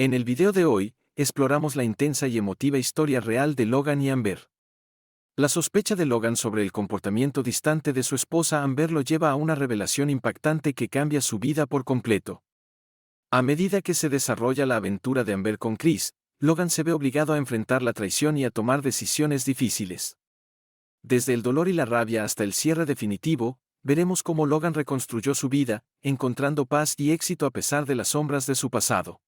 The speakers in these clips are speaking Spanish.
En el video de hoy, exploramos la intensa y emotiva historia real de Logan y Amber. La sospecha de Logan sobre el comportamiento distante de su esposa Amber lo lleva a una revelación impactante que cambia su vida por completo. A medida que se desarrolla la aventura de Amber con Chris, Logan se ve obligado a enfrentar la traición y a tomar decisiones difíciles. Desde el dolor y la rabia hasta el cierre definitivo, veremos cómo Logan reconstruyó su vida, encontrando paz y éxito a pesar de las sombras de su pasado.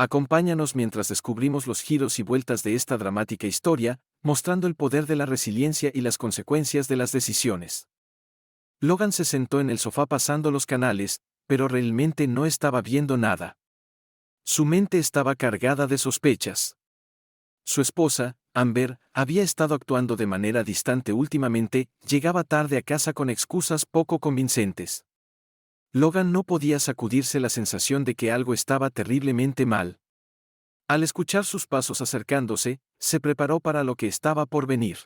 Acompáñanos mientras descubrimos los giros y vueltas de esta dramática historia, mostrando el poder de la resiliencia y las consecuencias de las decisiones. Logan se sentó en el sofá pasando los canales, pero realmente no estaba viendo nada. Su mente estaba cargada de sospechas. Su esposa, Amber, había estado actuando de manera distante últimamente, llegaba tarde a casa con excusas poco convincentes. Logan no podía sacudirse la sensación de que algo estaba terriblemente mal. Al escuchar sus pasos acercándose, se preparó para lo que estaba por venir.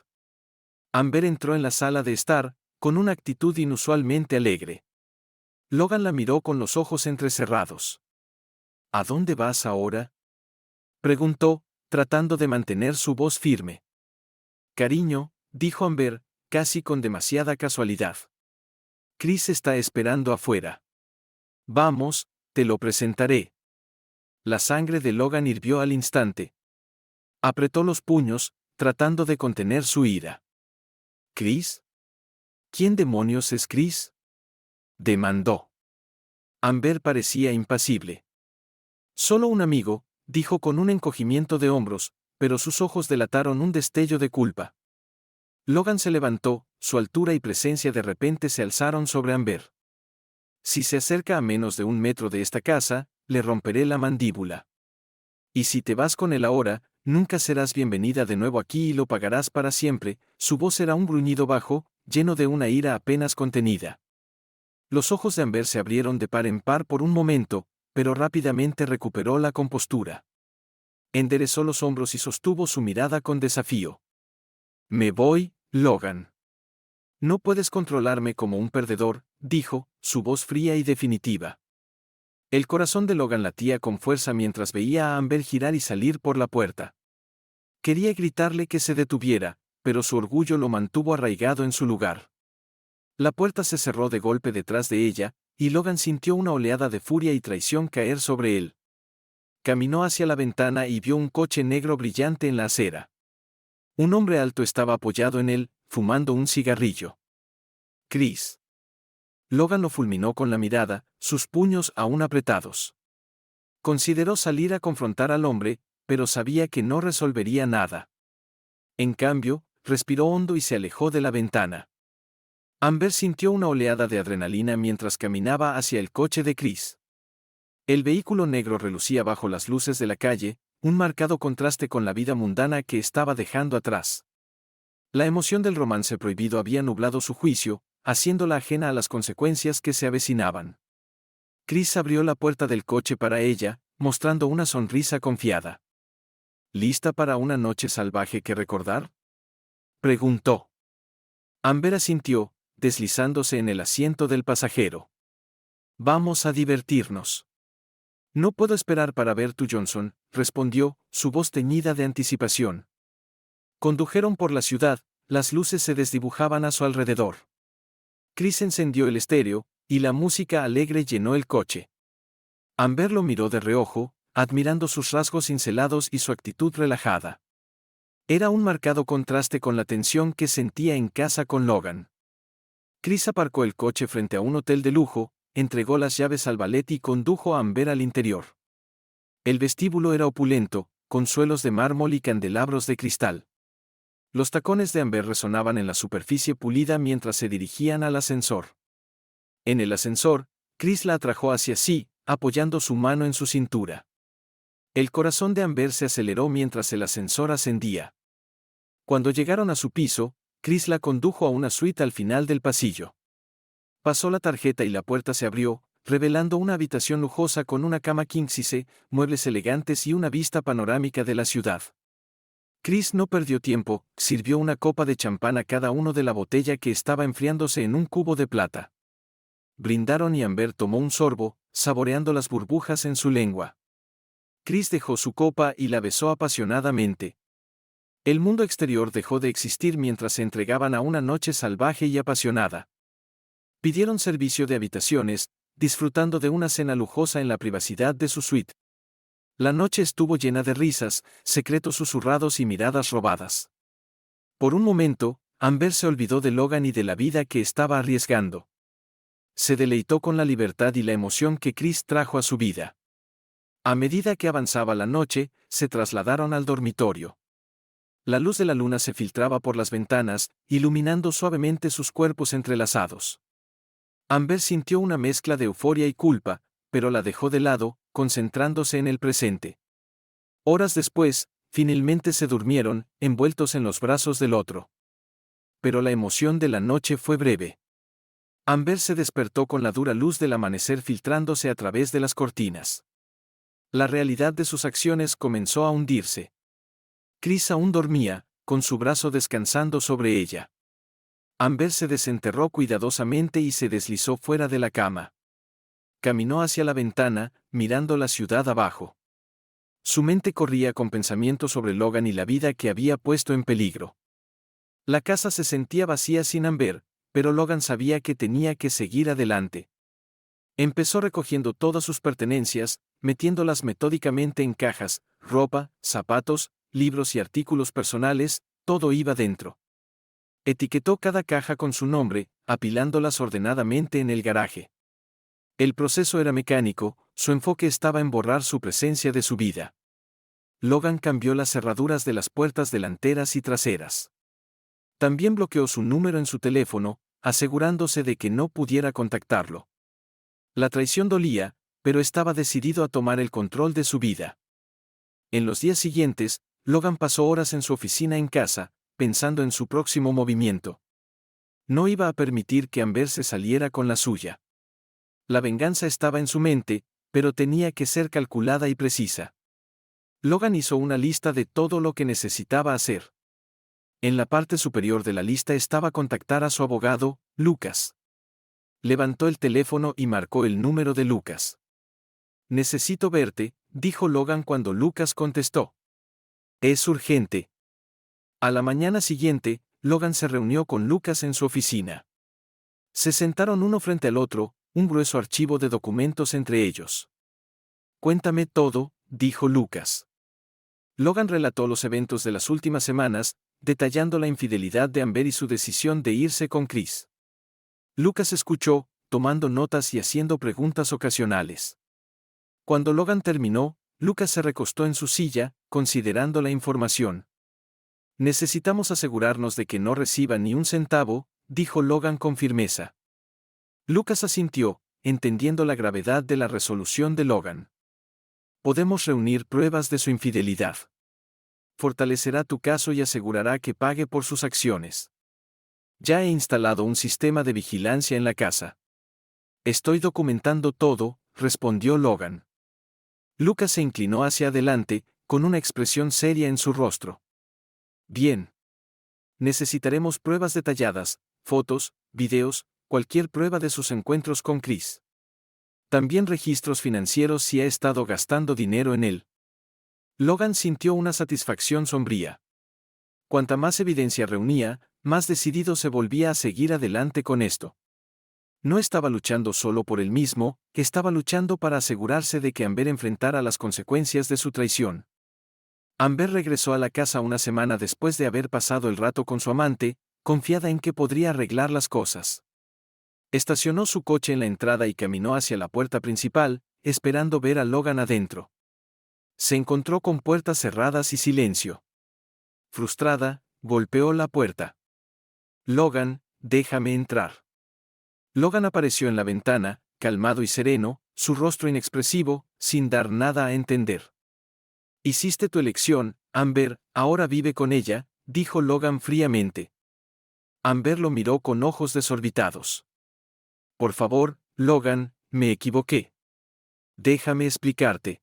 Amber entró en la sala de estar, con una actitud inusualmente alegre. Logan la miró con los ojos entrecerrados. ¿A dónde vas ahora?, preguntó, tratando de mantener su voz firme. Cariño, dijo Amber, casi con demasiada casualidad. Chris está esperando afuera. Vamos, te lo presentaré. La sangre de Logan hirvió al instante. Apretó los puños, tratando de contener su ira. ¿Chris? ¿Quién demonios es Chris?, demandó. Amber parecía impasible. Solo un amigo, dijo con un encogimiento de hombros, pero sus ojos delataron un destello de culpa. Logan se levantó, su altura y presencia de repente se alzaron sobre Amber. Si se acerca a menos de 1 metro de esta casa, le romperé la mandíbula. Y si te vas con él ahora, nunca serás bienvenida de nuevo aquí y lo pagarás para siempre. Su voz era un gruñido bajo, lleno de una ira apenas contenida. Los ojos de Amber se abrieron de par en par por un momento, pero rápidamente recuperó la compostura. Enderezó los hombros y sostuvo su mirada con desafío. Me voy, Logan. No puedes controlarme como un perdedor, dijo, su voz fría y definitiva. El corazón de Logan latía con fuerza mientras veía a Amber girar y salir por la puerta. Quería gritarle que se detuviera, pero su orgullo lo mantuvo arraigado en su lugar. La puerta se cerró de golpe detrás de ella, y Logan sintió una oleada de furia y traición caer sobre él. Caminó hacia la ventana y vio un coche negro brillante en la acera. Un hombre alto estaba apoyado en él, fumando un cigarrillo. Chris. Logan lo fulminó con la mirada, sus puños aún apretados. Consideró salir a confrontar al hombre, pero sabía que no resolvería nada. En cambio, respiró hondo y se alejó de la ventana. Amber sintió una oleada de adrenalina mientras caminaba hacia el coche de Chris. El vehículo negro relucía bajo las luces de la calle, un marcado contraste con la vida mundana que estaba dejando atrás. La emoción del romance prohibido había nublado su juicio, haciéndola ajena a las consecuencias que se avecinaban. Chris abrió la puerta del coche para ella, mostrando una sonrisa confiada. ¿Lista para una noche salvaje que recordar?, preguntó. Amber asintió, deslizándose en el asiento del pasajero. Vamos a divertirnos. No puedo esperar para ver tu Johnson, respondió, su voz teñida de anticipación. Condujeron por la ciudad, las luces se desdibujaban a su alrededor. Chris encendió el estéreo, y la música alegre llenó el coche. Amber lo miró de reojo, admirando sus rasgos cincelados y su actitud relajada. Era un marcado contraste con la tensión que sentía en casa con Logan. Chris aparcó el coche frente a un hotel de lujo, entregó las llaves al valet y condujo a Amber al interior. El vestíbulo era opulento, con suelos de mármol y candelabros de cristal. Los tacones de Amber resonaban en la superficie pulida mientras se dirigían al ascensor. En el ascensor, Chris la atrajo hacia sí, apoyando su mano en su cintura. El corazón de Amber se aceleró mientras el ascensor ascendía. Cuando llegaron a su piso, Chris la condujo a una suite al final del pasillo. Pasó la tarjeta y la puerta se abrió, revelando una habitación lujosa con una cama king size, muebles elegantes y una vista panorámica de la ciudad. Chris no perdió tiempo, sirvió una copa de champán a cada uno de la botella que estaba enfriándose en un cubo de plata. Brindaron y Amber tomó un sorbo, saboreando las burbujas en su lengua. Chris dejó su copa y la besó apasionadamente. El mundo exterior dejó de existir mientras se entregaban a una noche salvaje y apasionada. Pidieron servicio de habitaciones, disfrutando de una cena lujosa en la privacidad de su suite. La noche estuvo llena de risas, secretos susurrados y miradas robadas. Por un momento, Amber se olvidó de Logan y de la vida que estaba arriesgando. Se deleitó con la libertad y la emoción que Chris trajo a su vida. A medida que avanzaba la noche, se trasladaron al dormitorio. La luz de la luna se filtraba por las ventanas, iluminando suavemente sus cuerpos entrelazados. Amber sintió una mezcla de euforia y culpa, pero la dejó de lado, concentrándose en el presente. Horas después, finalmente se durmieron, envueltos en los brazos del otro. Pero la emoción de la noche fue breve. Amber se despertó con la dura luz del amanecer filtrándose a través de las cortinas. La realidad de sus acciones comenzó a hundirse. Chris aún dormía, con su brazo descansando sobre ella. Amber se desenterró cuidadosamente y se deslizó fuera de la cama. Caminó hacia la ventana, mirando la ciudad abajo. Su mente corría con pensamientos sobre Logan y la vida que había puesto en peligro. La casa se sentía vacía sin Amber, pero Logan sabía que tenía que seguir adelante. Empezó recogiendo todas sus pertenencias, metiéndolas metódicamente en cajas, ropa, zapatos, libros y artículos personales, todo iba dentro. Etiquetó cada caja con su nombre, apilándolas ordenadamente en el garaje. El proceso era mecánico, su enfoque estaba en borrar su presencia de su vida. Logan cambió las cerraduras de las puertas delanteras y traseras. También bloqueó su número en su teléfono, asegurándose de que no pudiera contactarlo. La traición dolía, pero estaba decidido a tomar el control de su vida. En los días siguientes, Logan pasó horas en su oficina en casa, pensando en su próximo movimiento. No iba a permitir que Amber se saliera con la suya. La venganza estaba en su mente, pero tenía que ser calculada y precisa. Logan hizo una lista de todo lo que necesitaba hacer. En la parte superior de la lista estaba contactar a su abogado, Lucas. Levantó el teléfono y marcó el número de Lucas. «Necesito verte», dijo Logan cuando Lucas contestó. «Es urgente». A la mañana siguiente, Logan se reunió con Lucas en su oficina. Se sentaron uno frente al otro, un grueso archivo de documentos entre ellos. «Cuéntame todo», dijo Lucas. Logan relató los eventos de las últimas semanas, detallando la infidelidad de Amber y su decisión de irse con Chris. Lucas escuchó, tomando notas y haciendo preguntas ocasionales. Cuando Logan terminó, Lucas se recostó en su silla, considerando la información. «Necesitamos asegurarnos de que no reciba ni un centavo», dijo Logan con firmeza. Lucas asintió, entendiendo la gravedad de la resolución de Logan. «Podemos reunir pruebas de su infidelidad. Fortalecerá tu caso y asegurará que pague por sus acciones. Ya he instalado un sistema de vigilancia en la casa». «Estoy documentando todo», respondió Logan. Lucas se inclinó hacia adelante, con una expresión seria en su rostro. «Bien. Necesitaremos pruebas detalladas, fotos, videos, cualquier prueba de sus encuentros con Chris. También registros financieros si ha estado gastando dinero en él». Logan sintió una satisfacción sombría. Cuanta más evidencia reunía, más decidido se volvía a seguir adelante con esto. No estaba luchando solo por él mismo, estaba luchando para asegurarse de que Amber enfrentara las consecuencias de su traición. Amber regresó a la casa una semana después de haber pasado el rato con su amante, confiada en que podría arreglar las cosas. Estacionó su coche en la entrada y caminó hacia la puerta principal, esperando ver a Logan adentro. Se encontró con puertas cerradas y silencio. Frustrada, golpeó la puerta. «Logan, déjame entrar». Logan apareció en la ventana, calmado y sereno, su rostro inexpresivo, sin dar nada a entender. «Hiciste tu elección, Amber, ahora vive con ella», dijo Logan fríamente. Amber lo miró con ojos desorbitados. «Por favor, Logan, me equivoqué. Déjame explicarte».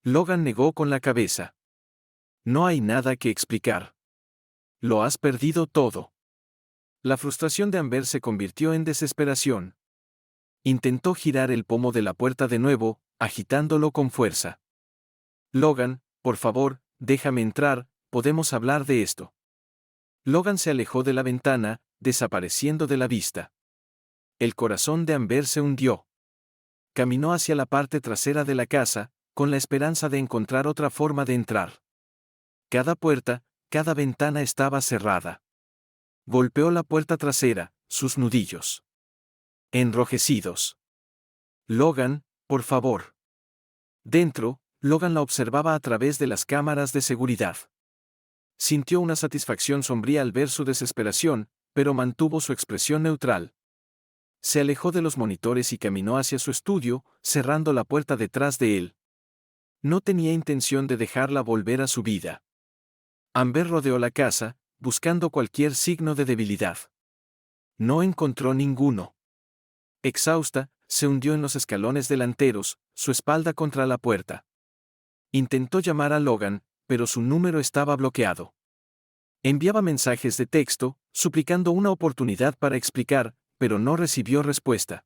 Logan negó con la cabeza. «No hay nada que explicar. Lo has perdido todo». La frustración de Amber se convirtió en desesperación. Intentó girar el pomo de la puerta de nuevo, agitándolo con fuerza. Logan, por favor, déjame entrar, podemos hablar de esto. Logan se alejó de la ventana, desapareciendo de la vista. El corazón de Amber se hundió. Caminó hacia la parte trasera de la casa, con la esperanza de encontrar otra forma de entrar. Cada puerta, cada ventana estaba cerrada. Golpeó la puerta trasera, sus nudillos enrojecidos. Logan, por favor. Dentro, Logan la observaba a través de las cámaras de seguridad. Sintió una satisfacción sombría al ver su desesperación, pero mantuvo su expresión neutral. Se alejó de los monitores y caminó hacia su estudio, cerrando la puerta detrás de él. No tenía intención de dejarla volver a su vida. Amber rodeó la casa, buscando cualquier signo de debilidad. No encontró ninguno. Exhausta, se hundió en los escalones delanteros, su espalda contra la puerta. Intentó llamar a Logan, pero su número estaba bloqueado. Enviaba mensajes de texto, suplicando una oportunidad para explicar, pero no recibió respuesta.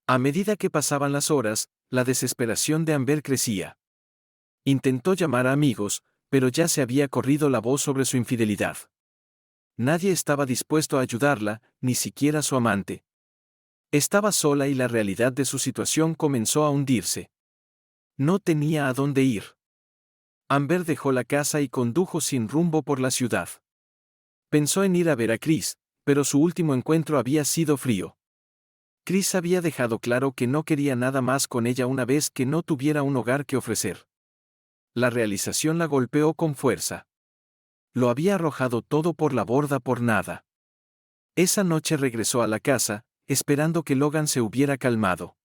A medida que pasaban las horas, la desesperación de Amber crecía. Intentó llamar a amigos, pero ya se había corrido la voz sobre su infidelidad. Nadie estaba dispuesto a ayudarla, ni siquiera su amante. Estaba sola y la realidad de su situación comenzó a hundirse. No tenía a dónde ir. Amber dejó la casa y condujo sin rumbo por la ciudad. Pensó en ir a ver a Chris, pero su último encuentro había sido frío. Chris había dejado claro que no quería nada más con ella una vez que no tuviera un hogar que ofrecer. La realización la golpeó con fuerza. Lo había arrojado todo por la borda por nada. Esa noche regresó a la casa, esperando que Logan se hubiera calmado.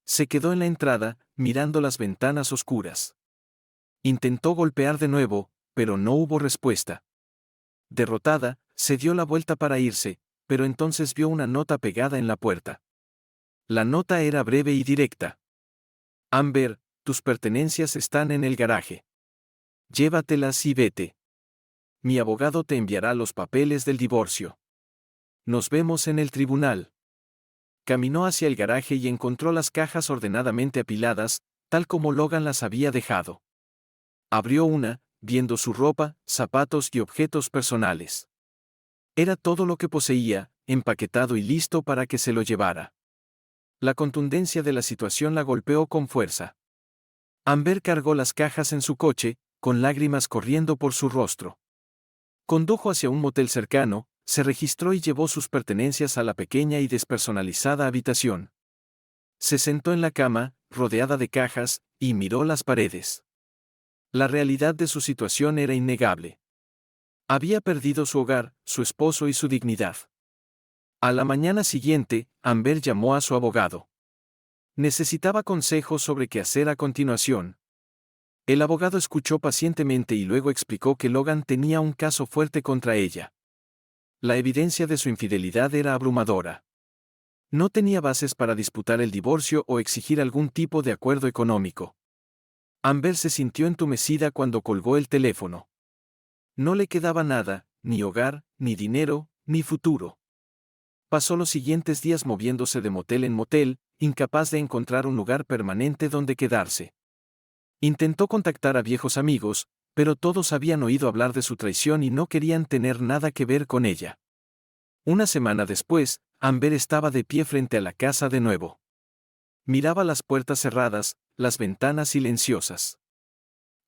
Se quedó en la entrada, mirando las ventanas oscuras. Intentó golpear de nuevo, pero no hubo respuesta. Derrotada, se dio la vuelta para irse, pero entonces vio una nota pegada en la puerta. La nota era breve y directa. Amber, tus pertenencias están en el garaje. Llévatelas y vete. Mi abogado te enviará los papeles del divorcio. Nos vemos en el tribunal. Caminó hacia el garaje y encontró las cajas ordenadamente apiladas, tal como Logan las había dejado. Abrió una, viendo su ropa, zapatos y objetos personales. Era todo lo que poseía, empaquetado y listo para que se lo llevara. La contundencia de la situación la golpeó con fuerza. Amber cargó las cajas en su coche, con lágrimas corriendo por su rostro. Condujo hacia un motel cercano, se registró y llevó sus pertenencias a la pequeña y despersonalizada habitación. Se sentó en la cama, rodeada de cajas, y miró las paredes. La realidad de su situación era innegable. Había perdido su hogar, su esposo y su dignidad. A la mañana siguiente, Amber llamó a su abogado. Necesitaba consejos sobre qué hacer a continuación. El abogado escuchó pacientemente y luego explicó que Logan tenía un caso fuerte contra ella. La evidencia de su infidelidad era abrumadora. No tenía bases para disputar el divorcio o exigir algún tipo de acuerdo económico. Amber se sintió entumecida cuando colgó el teléfono. No le quedaba nada, ni hogar, ni dinero, ni futuro. Pasó los siguientes días moviéndose de motel en motel, incapaz de encontrar un lugar permanente donde quedarse. Intentó contactar a viejos amigos, pero todos habían oído hablar de su traición y no querían tener nada que ver con ella. Una semana después, Amber estaba de pie frente a la casa de nuevo. Miraba las puertas cerradas, las ventanas silenciosas.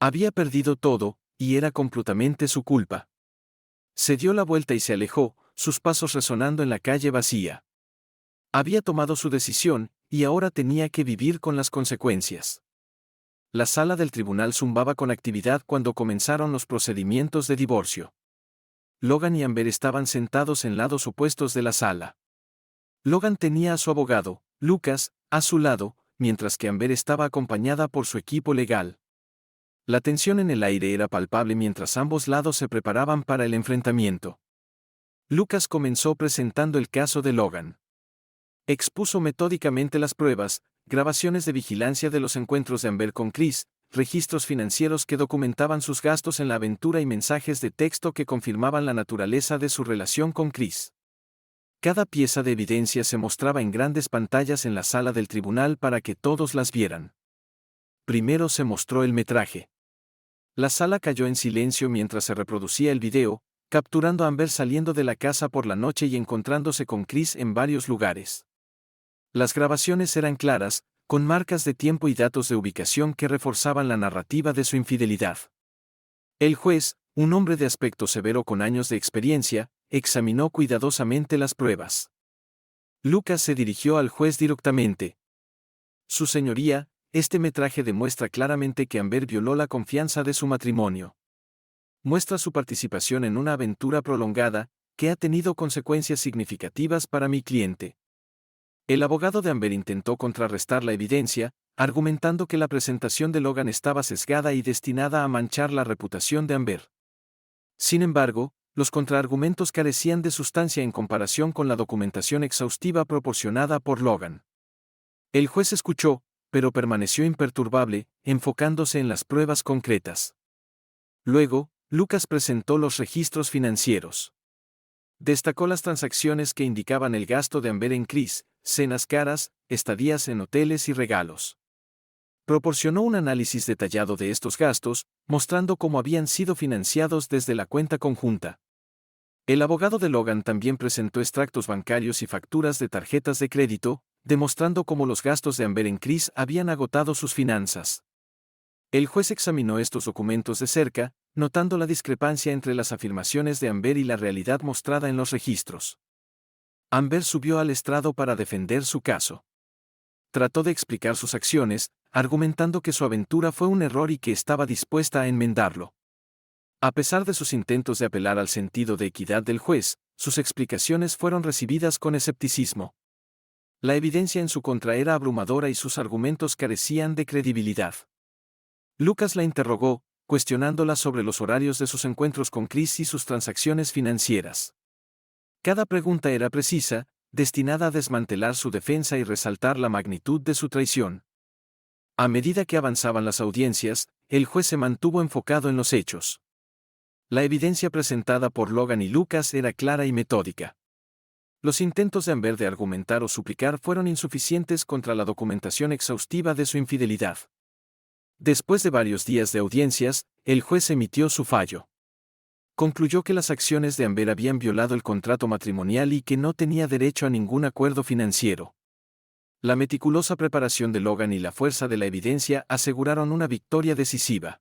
Había perdido todo, y era completamente su culpa. Se dio la vuelta y se alejó, sus pasos resonando en la calle vacía. Había tomado su decisión, y ahora tenía que vivir con las consecuencias. La sala del tribunal zumbaba con actividad cuando comenzaron los procedimientos de divorcio. Logan y Amber estaban sentados en lados opuestos de la sala. Logan tenía a su abogado, Lucas, a su lado, mientras que Amber estaba acompañada por su equipo legal. La tensión en el aire era palpable mientras ambos lados se preparaban para el enfrentamiento. Lucas comenzó presentando el caso de Logan. Expuso metódicamente las pruebas, grabaciones de vigilancia de los encuentros de Amber con Chris, registros financieros que documentaban sus gastos en la aventura y mensajes de texto que confirmaban la naturaleza de su relación con Chris. Cada pieza de evidencia se mostraba en grandes pantallas en la sala del tribunal para que todos las vieran. Primero se mostró el metraje. La sala cayó en silencio mientras se reproducía el video, capturando a Amber saliendo de la casa por la noche y encontrándose con Chris en varios lugares. Las grabaciones eran claras, con marcas de tiempo y datos de ubicación que reforzaban la narrativa de su infidelidad. El juez, un hombre de aspecto severo con años de experiencia, examinó cuidadosamente las pruebas. Lucas se dirigió al juez directamente. Su señoría, este metraje demuestra claramente que Amber violó la confianza de su matrimonio. Muestra su participación en una aventura prolongada, que ha tenido consecuencias significativas para mi cliente. El abogado de Amber intentó contrarrestar la evidencia, argumentando que la presentación de Logan estaba sesgada y destinada a manchar la reputación de Amber. Sin embargo, los contraargumentos carecían de sustancia en comparación con la documentación exhaustiva proporcionada por Logan. El juez escuchó, pero permaneció imperturbable, enfocándose en las pruebas concretas. Luego, Lucas presentó los registros financieros. Destacó las transacciones que indicaban el gasto de Amber en Chris, cenas caras, estadías en hoteles y regalos. Proporcionó un análisis detallado de estos gastos, mostrando cómo habían sido financiados desde la cuenta conjunta. El abogado de Logan también presentó extractos bancarios y facturas de tarjetas de crédito, demostrando cómo los gastos de Amber en Chris habían agotado sus finanzas. El juez examinó estos documentos de cerca, notando la discrepancia entre las afirmaciones de Amber y la realidad mostrada en los registros. Amber subió al estrado para defender su caso. Trató de explicar sus acciones, argumentando que su aventura fue un error y que estaba dispuesta a enmendarlo. A pesar de sus intentos de apelar al sentido de equidad del juez, sus explicaciones fueron recibidas con escepticismo. La evidencia en su contra era abrumadora y sus argumentos carecían de credibilidad. Lucas la interrogó, cuestionándola sobre los horarios de sus encuentros con Chris y sus transacciones financieras. Cada pregunta era precisa, destinada a desmantelar su defensa y resaltar la magnitud de su traición. A medida que avanzaban las audiencias, el juez se mantuvo enfocado en los hechos. La evidencia presentada por Logan y Lucas era clara y metódica. Los intentos de Amber de argumentar o suplicar fueron insuficientes contra la documentación exhaustiva de su infidelidad. Después de varios días de audiencias, el juez emitió su fallo. Concluyó que las acciones de Amber habían violado el contrato matrimonial y que no tenía derecho a ningún acuerdo financiero. La meticulosa preparación de Logan y la fuerza de la evidencia aseguraron una victoria decisiva.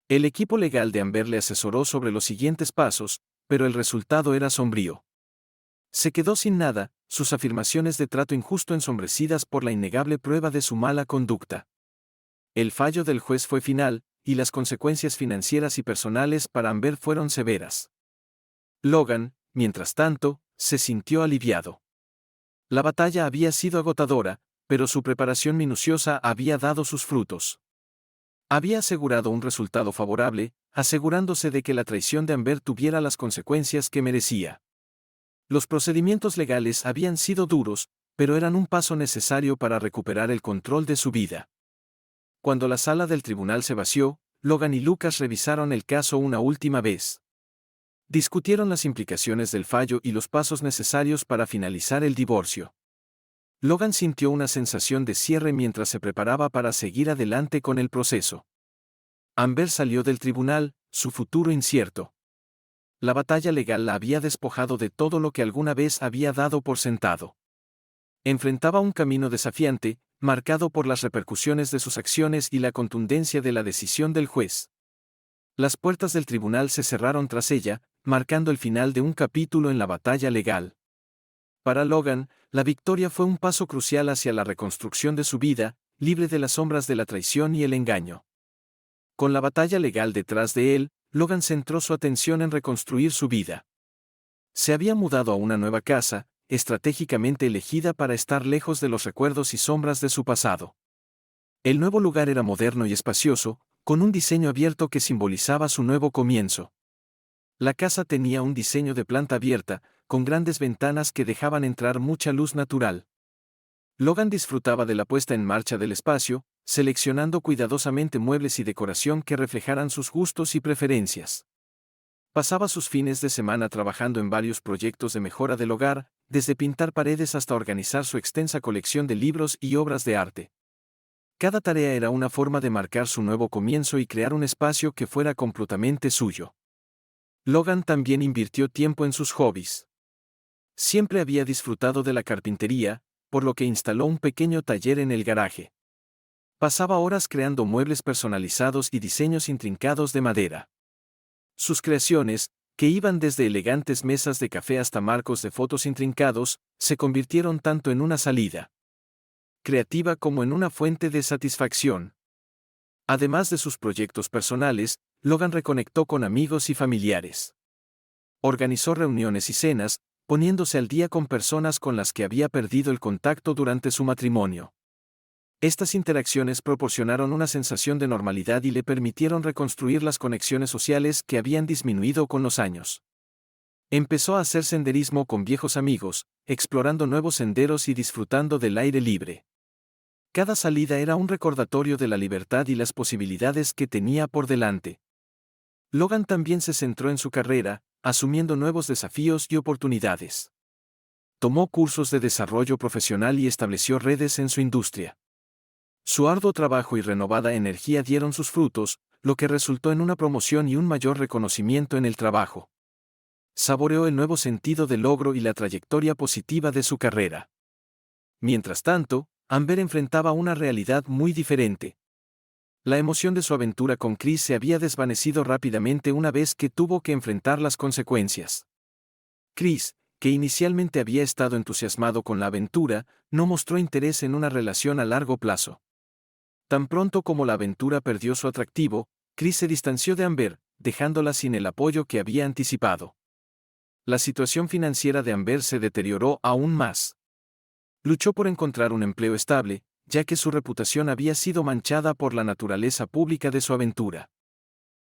El equipo legal de Amber le asesoró sobre los siguientes pasos, pero el resultado era sombrío. Se quedó sin nada, sus afirmaciones de trato injusto ensombrecidas por la innegable prueba de su mala conducta. El fallo del juez fue final, y las consecuencias financieras y personales para Amber fueron severas. Logan, mientras tanto, se sintió aliviado. La batalla había sido agotadora, pero su preparación minuciosa había dado sus frutos. Había asegurado un resultado favorable, asegurándose de que la traición de Amber tuviera las consecuencias que merecía. Los procedimientos legales habían sido duros, pero eran un paso necesario para recuperar el control de su vida. Cuando la sala del tribunal se vació, Logan y Lucas revisaron el caso una última vez. Discutieron las implicaciones del fallo y los pasos necesarios para finalizar el divorcio. Logan sintió una sensación de cierre mientras se preparaba para seguir adelante con el proceso. Amber salió del tribunal, su futuro incierto. La batalla legal la había despojado de todo lo que alguna vez había dado por sentado. Enfrentaba un camino desafiante, marcado por las repercusiones de sus acciones y la contundencia de la decisión del juez. Las puertas del tribunal se cerraron tras ella, marcando el final de un capítulo en la batalla legal. Para Logan, la victoria fue un paso crucial hacia la reconstrucción de su vida, libre de las sombras de la traición y el engaño. Con la batalla legal detrás de él, Logan centró su atención en reconstruir su vida. Se había mudado a una nueva casa, estratégicamente elegida para estar lejos de los recuerdos y sombras de su pasado. El nuevo lugar era moderno y espacioso, con un diseño abierto que simbolizaba su nuevo comienzo. La casa tenía un diseño de planta abierta, con grandes ventanas que dejaban entrar mucha luz natural. Logan disfrutaba de la puesta en marcha del espacio, seleccionando cuidadosamente muebles y decoración que reflejaran sus gustos y preferencias. Pasaba sus fines de semana trabajando en varios proyectos de mejora del hogar, desde pintar paredes hasta organizar su extensa colección de libros y obras de arte. Cada tarea era una forma de marcar su nuevo comienzo y crear un espacio que fuera completamente suyo. Logan también invirtió tiempo en sus hobbies. Siempre había disfrutado de la carpintería, por lo que instaló un pequeño taller en el garaje. Pasaba horas creando muebles personalizados y diseños intrincados de madera. Sus creaciones, que iban desde elegantes mesas de café hasta marcos de fotos intrincados, se convirtieron tanto en una salida creativa como en una fuente de satisfacción. Además de sus proyectos personales, Logan reconectó con amigos y familiares. Organizó reuniones y cenas, poniéndose al día con personas con las que había perdido el contacto durante su matrimonio. Estas interacciones proporcionaron una sensación de normalidad y le permitieron reconstruir las conexiones sociales que habían disminuido con los años. Empezó a hacer senderismo con viejos amigos, explorando nuevos senderos y disfrutando del aire libre. Cada salida era un recordatorio de la libertad y las posibilidades que tenía por delante. Logan también se centró en su carrera, asumiendo nuevos desafíos y oportunidades. Tomó cursos de desarrollo profesional y estableció redes en su industria. Su arduo trabajo y renovada energía dieron sus frutos, lo que resultó en una promoción y un mayor reconocimiento en el trabajo. Saboreó el nuevo sentido del logro y la trayectoria positiva de su carrera. Mientras tanto, Amber enfrentaba una realidad muy diferente. La emoción de su aventura con Chris se había desvanecido rápidamente una vez que tuvo que enfrentar las consecuencias. Chris, que inicialmente había estado entusiasmado con la aventura, no mostró interés en una relación a largo plazo. Tan pronto como la aventura perdió su atractivo, Chris se distanció de Amber, dejándola sin el apoyo que había anticipado. La situación financiera de Amber se deterioró aún más. Luchó por encontrar un empleo estable, ya que su reputación había sido manchada por la naturaleza pública de su aventura.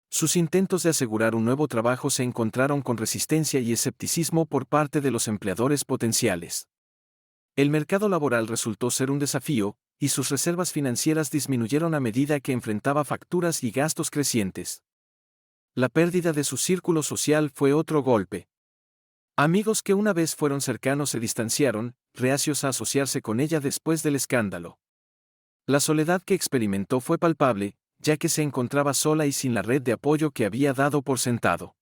Sus intentos de asegurar un nuevo trabajo se encontraron con resistencia y escepticismo por parte de los empleadores potenciales. El mercado laboral resultó ser un desafío, y sus reservas financieras disminuyeron a medida que enfrentaba facturas y gastos crecientes. La pérdida de su círculo social fue otro golpe. Amigos que una vez fueron cercanos se distanciaron, reacios a asociarse con ella después del escándalo. La soledad que experimentó fue palpable, ya que se encontraba sola y sin la red de apoyo que había dado por sentado.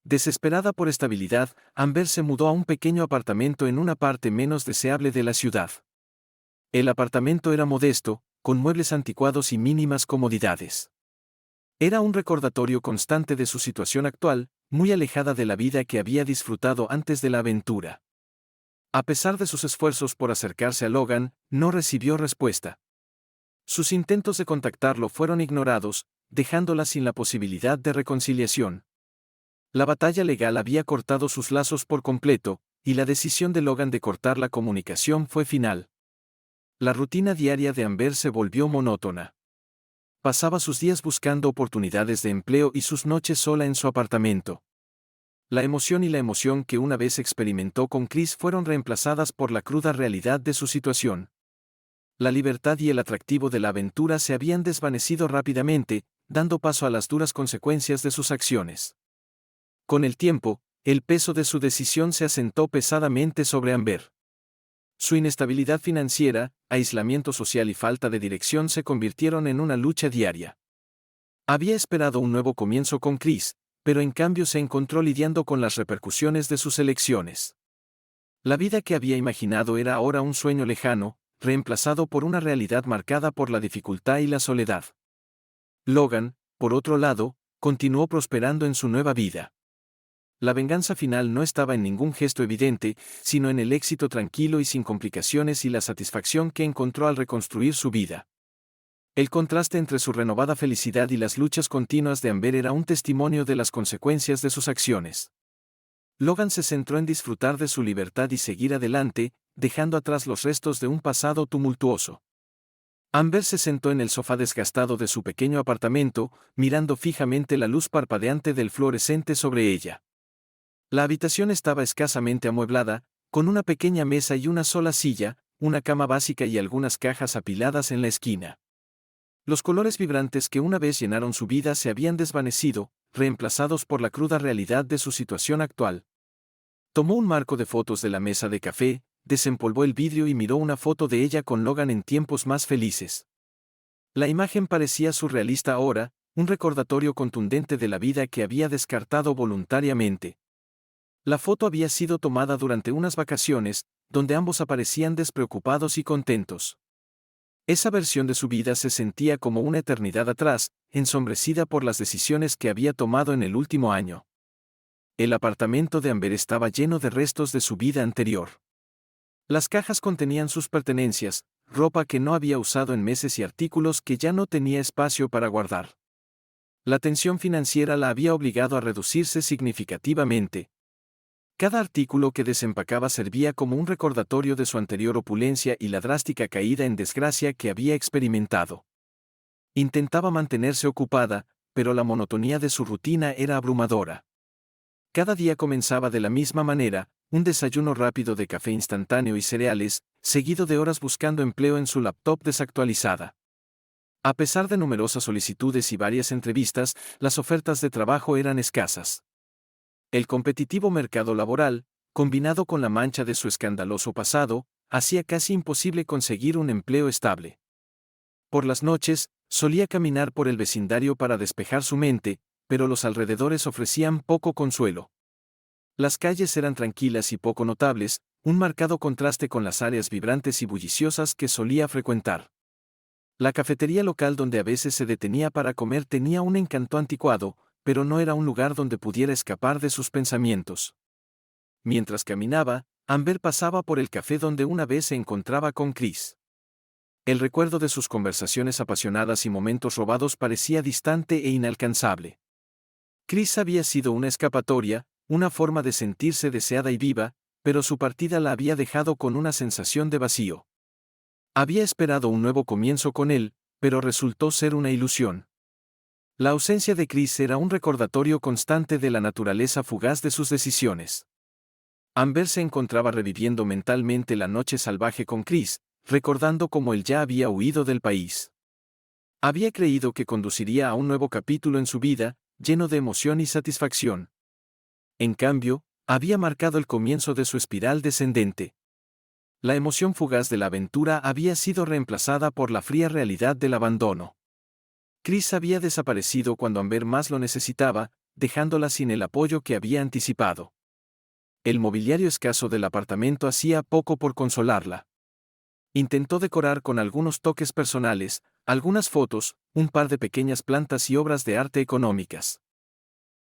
Desesperada por estabilidad, Amber se mudó a un pequeño apartamento en una parte menos deseable de la ciudad. El apartamento era modesto, con muebles anticuados y mínimas comodidades. Era un recordatorio constante de su situación actual, muy alejada de la vida que había disfrutado antes de la aventura. A pesar de sus esfuerzos por acercarse a Logan, no recibió respuesta. Sus intentos de contactarlo fueron ignorados, dejándola sin la posibilidad de reconciliación. La batalla legal había cortado sus lazos por completo, y la decisión de Logan de cortar la comunicación fue final. La rutina diaria de Amber se volvió monótona. Pasaba sus días buscando oportunidades de empleo y sus noches sola en su apartamento. La emoción que una vez experimentó con Chris fueron reemplazadas por la cruda realidad de su situación. La libertad y el atractivo de la aventura se habían desvanecido rápidamente, dando paso a las duras consecuencias de sus acciones. Con el tiempo, el peso de su decisión se asentó pesadamente sobre Amber. Su inestabilidad financiera, aislamiento social y falta de dirección se convirtieron en una lucha diaria. Había esperado un nuevo comienzo con Chris, pero en cambio se encontró lidiando con las repercusiones de sus elecciones. La vida que había imaginado era ahora un sueño lejano, reemplazado por una realidad marcada por la dificultad y la soledad. Logan, por otro lado, continuó prosperando en su nueva vida. La venganza final no estaba en ningún gesto evidente, sino en el éxito tranquilo y sin complicaciones y la satisfacción que encontró al reconstruir su vida. El contraste entre su renovada felicidad y las luchas continuas de Amber era un testimonio de las consecuencias de sus acciones. Logan se centró en disfrutar de su libertad y seguir adelante, dejando atrás los restos de un pasado tumultuoso. Amber se sentó en el sofá desgastado de su pequeño apartamento, mirando fijamente la luz parpadeante del fluorescente sobre ella. La habitación estaba escasamente amueblada, con una pequeña mesa y una sola silla, una cama básica y algunas cajas apiladas en la esquina. Los colores vibrantes que una vez llenaron su vida se habían desvanecido, reemplazados por la cruda realidad de su situación actual. Tomó un marco de fotos de la mesa de café, desempolvó el vidrio y miró una foto de ella con Logan en tiempos más felices. La imagen parecía surrealista ahora, un recordatorio contundente de la vida que había descartado voluntariamente. La foto había sido tomada durante unas vacaciones, donde ambos aparecían despreocupados y contentos. Esa versión de su vida se sentía como una eternidad atrás, ensombrecida por las decisiones que había tomado en el último año. El apartamento de Amber estaba lleno de restos de su vida anterior. Las cajas contenían sus pertenencias, ropa que no había usado en meses y artículos que ya no tenía espacio para guardar. La tensión financiera la había obligado a reducirse significativamente. Cada artículo que desempacaba servía como un recordatorio de su anterior opulencia y la drástica caída en desgracia que había experimentado. Intentaba mantenerse ocupada, pero la monotonía de su rutina era abrumadora. Cada día comenzaba de la misma manera, un desayuno rápido de café instantáneo y cereales, seguido de horas buscando empleo en su laptop desactualizada. A pesar de numerosas solicitudes y varias entrevistas, las ofertas de trabajo eran escasas. El competitivo mercado laboral, combinado con la mancha de su escandaloso pasado, hacía casi imposible conseguir un empleo estable. Por las noches, solía caminar por el vecindario para despejar su mente, pero los alrededores ofrecían poco consuelo. Las calles eran tranquilas y poco notables, un marcado contraste con las áreas vibrantes y bulliciosas que solía frecuentar. La cafetería local donde a veces se detenía para comer tenía un encanto anticuado, pero no era un lugar donde pudiera escapar de sus pensamientos. Mientras caminaba, Amber pasaba por el café donde una vez se encontraba con Chris. El recuerdo de sus conversaciones apasionadas y momentos robados parecía distante e inalcanzable. Chris había sido una escapatoria, una forma de sentirse deseada y viva, pero su partida la había dejado con una sensación de vacío. Había esperado un nuevo comienzo con él, pero resultó ser una ilusión. La ausencia de Chris era un recordatorio constante de la naturaleza fugaz de sus decisiones. Amber se encontraba reviviendo mentalmente la noche salvaje con Chris, recordando cómo él ya había huido del país. Había creído que conduciría a un nuevo capítulo en su vida, lleno de emoción y satisfacción. En cambio, había marcado el comienzo de su espiral descendente. La emoción fugaz de la aventura había sido reemplazada por la fría realidad del abandono. Chris había desaparecido cuando Amber más lo necesitaba, dejándola sin el apoyo que había anticipado. El mobiliario escaso del apartamento hacía poco por consolarla. Intentó decorar con algunos toques personales, algunas fotos, un par de pequeñas plantas y obras de arte económicas.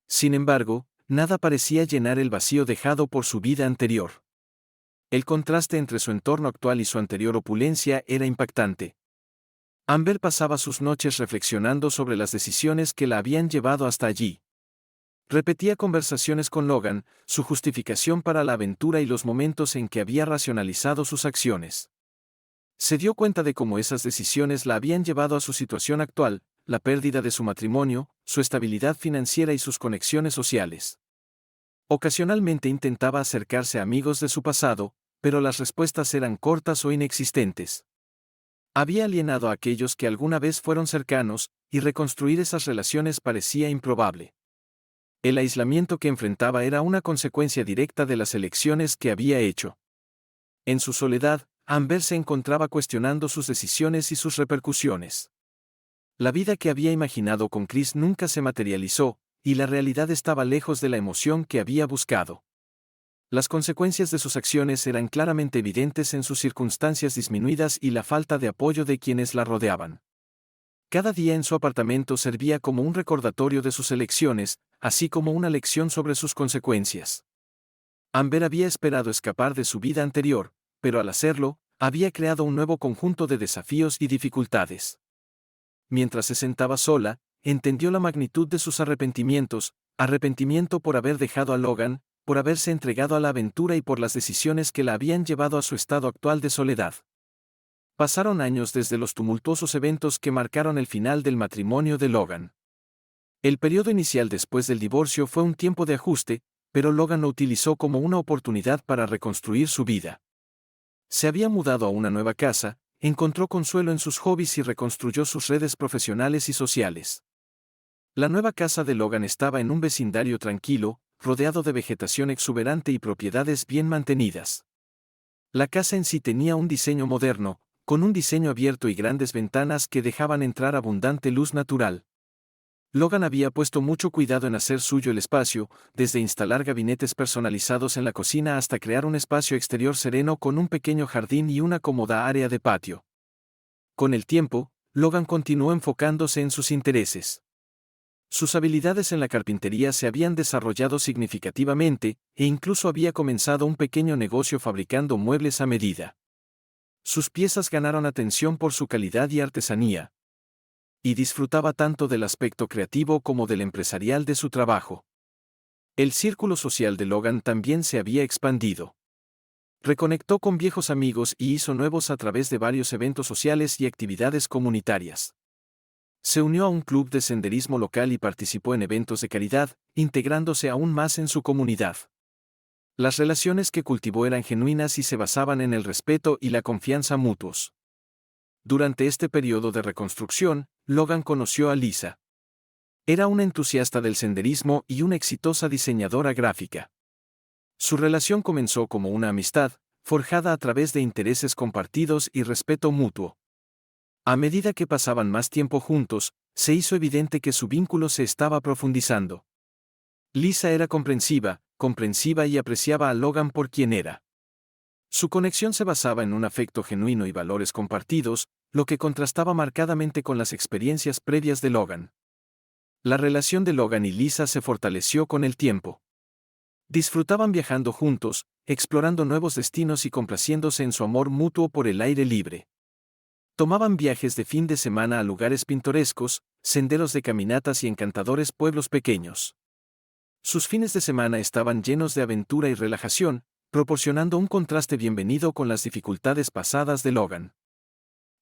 Sin embargo, nada parecía llenar el vacío dejado por su vida anterior. El contraste entre su entorno actual y su anterior opulencia era impactante. Amber pasaba sus noches reflexionando sobre las decisiones que la habían llevado hasta allí. Repetía conversaciones con Logan, su justificación para la aventura y los momentos en que había racionalizado sus acciones. Se dio cuenta de cómo esas decisiones la habían llevado a su situación actual, la pérdida de su matrimonio, su estabilidad financiera y sus conexiones sociales. Ocasionalmente intentaba acercarse a amigos de su pasado, pero las respuestas eran cortas o inexistentes. Había alienado a aquellos que alguna vez fueron cercanos, y reconstruir esas relaciones parecía improbable. El aislamiento que enfrentaba era una consecuencia directa de las elecciones que había hecho. En su soledad, Amber se encontraba cuestionando sus decisiones y sus repercusiones. La vida que había imaginado con Chris nunca se materializó, y la realidad estaba lejos de la emoción que había buscado. Las consecuencias de sus acciones eran claramente evidentes en sus circunstancias disminuidas y la falta de apoyo de quienes la rodeaban. Cada día en su apartamento servía como un recordatorio de sus elecciones, así como una lección sobre sus consecuencias. Amber había esperado escapar de su vida anterior, pero al hacerlo, había creado un nuevo conjunto de desafíos y dificultades. Mientras se sentaba sola, entendió la magnitud de sus arrepentimientos, arrepentimiento por haber dejado a Logan, por haberse entregado a la aventura y por las decisiones que la habían llevado a su estado actual de soledad. Pasaron años desde los tumultuosos eventos que marcaron el final del matrimonio de Logan. El periodo inicial después del divorcio fue un tiempo de ajuste, pero Logan lo utilizó como una oportunidad para reconstruir su vida. Se había mudado a una nueva casa, encontró consuelo en sus hobbies y reconstruyó sus redes profesionales y sociales. La nueva casa de Logan estaba en un vecindario tranquilo, rodeado de vegetación exuberante y propiedades bien mantenidas. La casa en sí tenía un diseño moderno, con un diseño abierto y grandes ventanas que dejaban entrar abundante luz natural. Logan había puesto mucho cuidado en hacer suyo el espacio, desde instalar gabinetes personalizados en la cocina hasta crear un espacio exterior sereno con un pequeño jardín y una cómoda área de patio. Con el tiempo, Logan continuó enfocándose en sus intereses. Sus habilidades en la carpintería se habían desarrollado significativamente, e incluso había comenzado un pequeño negocio fabricando muebles a medida. Sus piezas ganaron atención por su calidad y artesanía, y disfrutaba tanto del aspecto creativo como del empresarial de su trabajo. El círculo social de Logan también se había expandido. Reconectó con viejos amigos y hizo nuevos a través de varios eventos sociales y actividades comunitarias. Se unió a un club de senderismo local y participó en eventos de caridad, integrándose aún más en su comunidad. Las relaciones que cultivó eran genuinas y se basaban en el respeto y la confianza mutuos. Durante este periodo de reconstrucción, Logan conoció a Lisa. Era una entusiasta del senderismo y una exitosa diseñadora gráfica. Su relación comenzó como una amistad, forjada a través de intereses compartidos y respeto mutuo. A medida que pasaban más tiempo juntos, se hizo evidente que su vínculo se estaba profundizando. Lisa era comprensiva y apreciaba a Logan por quien era. Su conexión se basaba en un afecto genuino y valores compartidos, lo que contrastaba marcadamente con las experiencias previas de Logan. La relación de Logan y Lisa se fortaleció con el tiempo. Disfrutaban viajando juntos, explorando nuevos destinos y complaciéndose en su amor mutuo por el aire libre. Tomaban viajes de fin de semana a lugares pintorescos, senderos de caminatas y encantadores pueblos pequeños. Sus fines de semana estaban llenos de aventura y relajación, proporcionando un contraste bienvenido con las dificultades pasadas de Logan.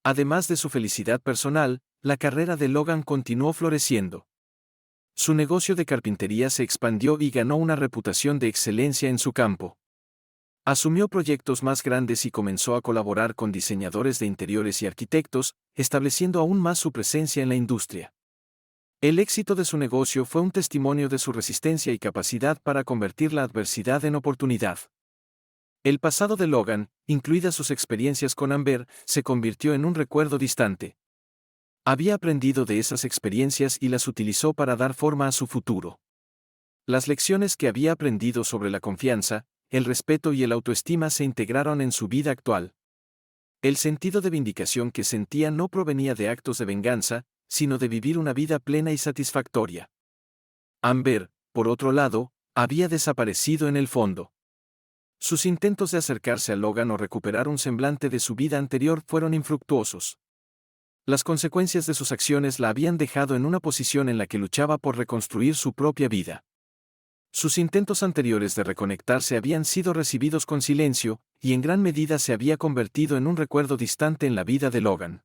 Además de su felicidad personal, la carrera de Logan continuó floreciendo. Su negocio de carpintería se expandió y ganó una reputación de excelencia en su campo. Asumió proyectos más grandes y comenzó a colaborar con diseñadores de interiores y arquitectos, estableciendo aún más su presencia en la industria. El éxito de su negocio fue un testimonio de su resistencia y capacidad para convertir la adversidad en oportunidad. El pasado de Logan, incluidas sus experiencias con Amber, se convirtió en un recuerdo distante. Había aprendido de esas experiencias y las utilizó para dar forma a su futuro. Las lecciones que había aprendido sobre la confianza, el respeto y el autoestima se integraron en su vida actual. El sentido de vindicación que sentía no provenía de actos de venganza, sino de vivir una vida plena y satisfactoria. Amber, por otro lado, había desaparecido en el fondo. Sus intentos de acercarse a Logan o recuperar un semblante de su vida anterior fueron infructuosos. Las consecuencias de sus acciones la habían dejado en una posición en la que luchaba por reconstruir su propia vida. Sus intentos anteriores de reconectarse habían sido recibidos con silencio, y en gran medida se había convertido en un recuerdo distante en la vida de Logan.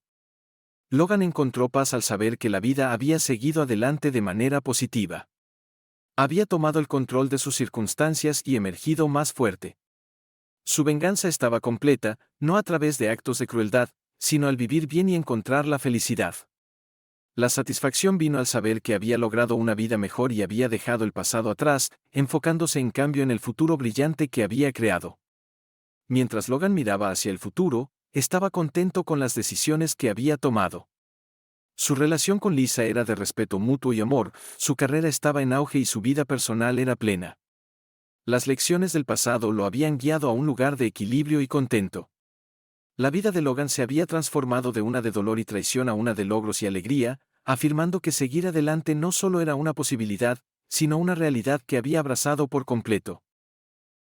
Logan encontró paz al saber que la vida había seguido adelante de manera positiva. Había tomado el control de sus circunstancias y emergido más fuerte. Su venganza estaba completa, no a través de actos de crueldad, sino al vivir bien y encontrar la felicidad. La satisfacción vino al saber que había logrado una vida mejor y había dejado el pasado atrás, enfocándose en cambio en el futuro brillante que había creado. Mientras Logan miraba hacia el futuro, estaba contento con las decisiones que había tomado. Su relación con Lisa era de respeto mutuo y amor, su carrera estaba en auge y su vida personal era plena. Las lecciones del pasado lo habían guiado a un lugar de equilibrio y contento. La vida de Logan se había transformado de una de dolor y traición a una de logros y alegría, afirmando que seguir adelante no solo era una posibilidad, sino una realidad que había abrazado por completo.